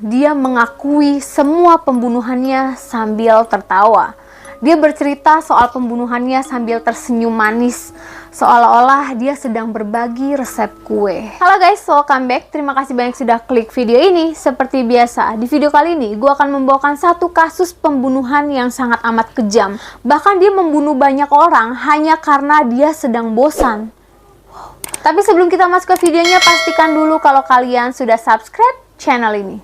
Dia mengakui semua pembunuhannya sambil tertawa. Dia bercerita soal pembunuhannya sambil tersenyum manis, seolah-olah dia sedang berbagi resep kue. Halo guys, welcome back. Terima kasih banyak sudah klik video ini. Seperti biasa, di video kali ini gue akan membawakan satu kasus pembunuhan yang sangat amat kejam. Bahkan dia membunuh banyak orang hanya karena dia sedang bosan. Tapi sebelum kita masuk ke videonya, pastikan dulu kalau kalian sudah subscribe channel ini.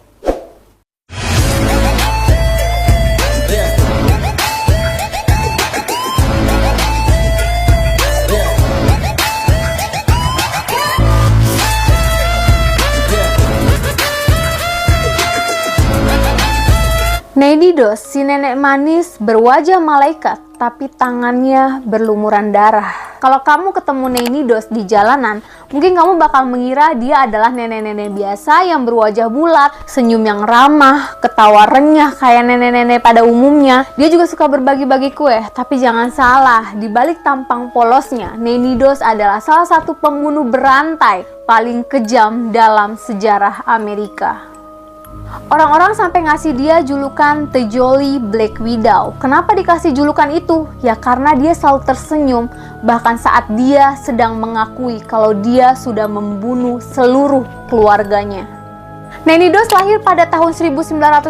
Nanny Doss, si nenek manis berwajah malaikat, tapi tangannya berlumuran darah. Kalau kamu ketemu Nanny Doss di jalanan, mungkin kamu bakal mengira dia adalah nenek-nenek biasa yang berwajah bulat, senyum yang ramah, ketawa renyah kayak nenek-nenek pada umumnya. Dia juga suka berbagi-bagi kue, tapi jangan salah, di balik tampang polosnya, Nanny Doss adalah salah satu pembunuh berantai paling kejam dalam sejarah Amerika. Orang-orang sampai ngasih dia julukan The Jolly Black Widow. Kenapa dikasih julukan itu? Ya karena dia selalu tersenyum, bahkan saat dia sedang mengakui kalau dia sudah membunuh seluruh keluarganya. Nanny Doss lahir pada tahun 1905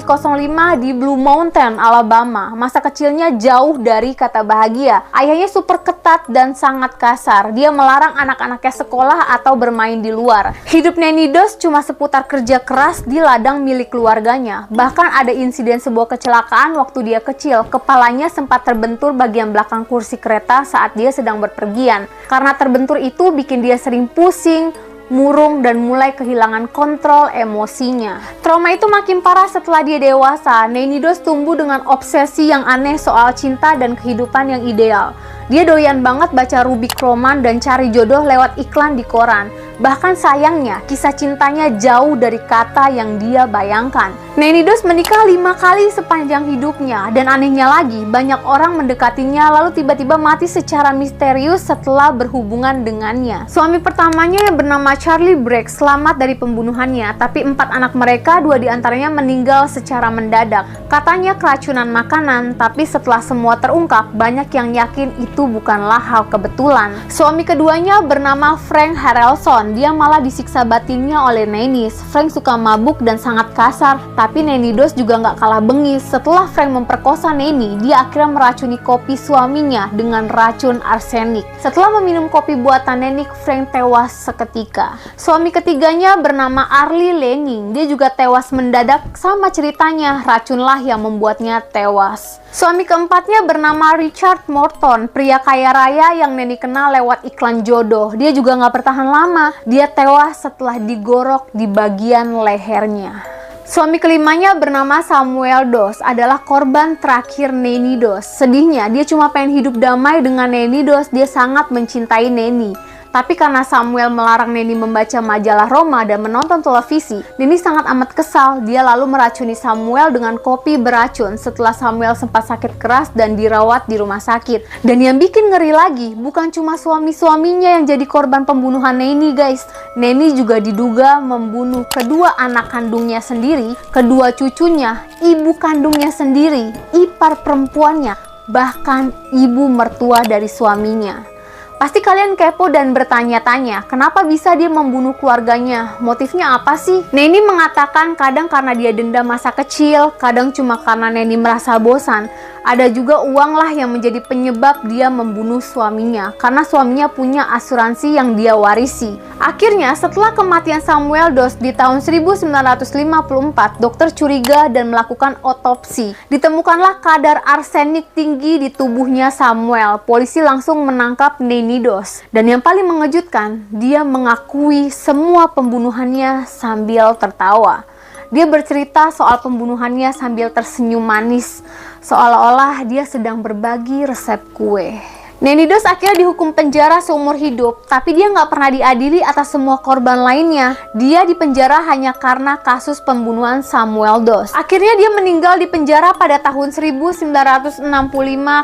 di Blue Mountain, Alabama. Masa kecilnya jauh dari kata bahagia. Ayahnya super ketat dan sangat kasar. Dia melarang anak-anaknya sekolah atau bermain di luar. Hidup Nanny Doss cuma seputar kerja keras di ladang milik keluarganya. Bahkan ada insiden sebuah kecelakaan waktu dia kecil. Kepalanya sempat terbentur bagian belakang kursi kereta saat dia sedang berpergian. Karena terbentur itu bikin dia sering pusing, murung, dan mulai kehilangan kontrol emosinya. Trauma itu makin parah setelah dia dewasa. Nanny Doss tumbuh dengan obsesi yang aneh soal cinta dan kehidupan yang ideal. Dia doyan banget baca Rubik roman dan cari jodoh lewat iklan di koran. Bahkan sayangnya, kisah cintanya jauh dari kata yang dia bayangkan. Nanny Doss menikah 5 kali sepanjang hidupnya. Dan anehnya lagi, banyak orang mendekatinya lalu tiba-tiba mati secara misterius setelah berhubungan dengannya. Suami pertamanya yang bernama Charlie Bragg selamat dari pembunuhannya. Tapi 4 anak mereka, 2 diantaranya meninggal secara mendadak. Katanya keracunan makanan, tapi setelah semua terungkap, banyak yang yakin itu bukanlah hal kebetulan. Suami keduanya bernama Frank Harrelson. Dia malah disiksa batinnya oleh Nanny. Frank suka mabuk dan sangat kasar, tapi Nanny Doss juga nggak kalah bengis. Setelah Frank memperkosa Nanny, dia akhirnya meracuni kopi suaminya dengan racun arsenik. Setelah meminum kopi buatan Nanny, Frank tewas seketika. Suami ketiganya bernama Arlie Lanning. Dia juga tewas mendadak, sama ceritanya, racunlah yang membuatnya tewas. Suami keempatnya bernama Richard Morton, pria kaya raya yang Nanny kenal lewat iklan jodoh. Dia juga nggak bertahan lama. Dia tewas setelah digorok di bagian lehernya. Suami kelimanya bernama Samuel Doss, adalah korban terakhir Nanny Doss. Sedihnya, dia cuma pengen hidup damai dengan Nanny Doss. Dia sangat mencintai Nanny. Tapi karena Samuel melarang Nanny membaca majalah Roma dan menonton televisi, Nanny sangat amat kesal. Dia lalu meracuni Samuel dengan kopi beracun setelah Samuel sempat sakit keras dan dirawat di rumah sakit. Dan yang bikin ngeri lagi, bukan cuma suami-suaminya yang jadi korban pembunuhan Nanny guys. Nanny juga diduga membunuh kedua anak kandungnya sendiri, kedua cucunya, ibu kandungnya sendiri, ipar perempuannya, bahkan ibu mertua dari suaminya. Pasti kalian kepo dan bertanya-tanya, kenapa bisa dia membunuh keluarganya? Motifnya apa sih? Nanny mengatakan kadang karena dia dendam masa kecil, kadang cuma karena Nanny merasa bosan. Ada juga uang lah yang menjadi penyebab dia membunuh suaminya, karena suaminya punya asuransi yang dia warisi. Akhirnya, setelah kematian Samuel Doss di tahun 1954, dokter curiga dan melakukan otopsi. Ditemukanlah kadar arsenik tinggi di tubuhnya Samuel. Polisi langsung menangkap Nanny Doss. Dan yang paling mengejutkan, dia mengakui semua pembunuhannya sambil tertawa. Dia bercerita soal pembunuhannya sambil tersenyum manis, seolah-olah dia sedang berbagi resep kue. Nenidos akhirnya dihukum penjara seumur hidup, tapi dia nggak pernah diadili atas semua korban lainnya. Dia dipenjara hanya karena kasus pembunuhan Samuel Doss. Akhirnya dia meninggal di penjara pada tahun 1965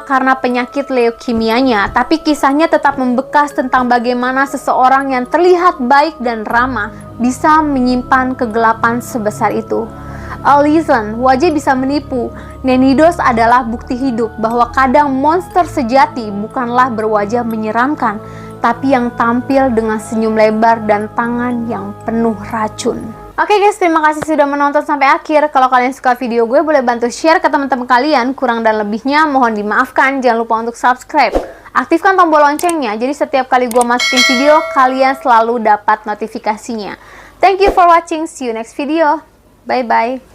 karena penyakit leukemianya. Tapi kisahnya tetap membekas tentang bagaimana seseorang yang terlihat baik dan ramah bisa menyimpan kegelapan sebesar itu. Listen, wajah bisa menipu. Nenidos adalah bukti hidup bahwa kadang monster sejati bukanlah berwajah menyeramkan, tapi yang tampil dengan senyum lebar dan tangan yang penuh racun. Oke guys, terima kasih sudah menonton sampai akhir. Kalau kalian suka video gue, boleh bantu share ke teman-teman kalian. Kurang dan lebihnya mohon dimaafkan. Jangan lupa untuk subscribe. Aktifkan tombol loncengnya, jadi setiap kali gue masukin video, kalian selalu dapat notifikasinya. Thank you for watching. See you next video. Bye-bye.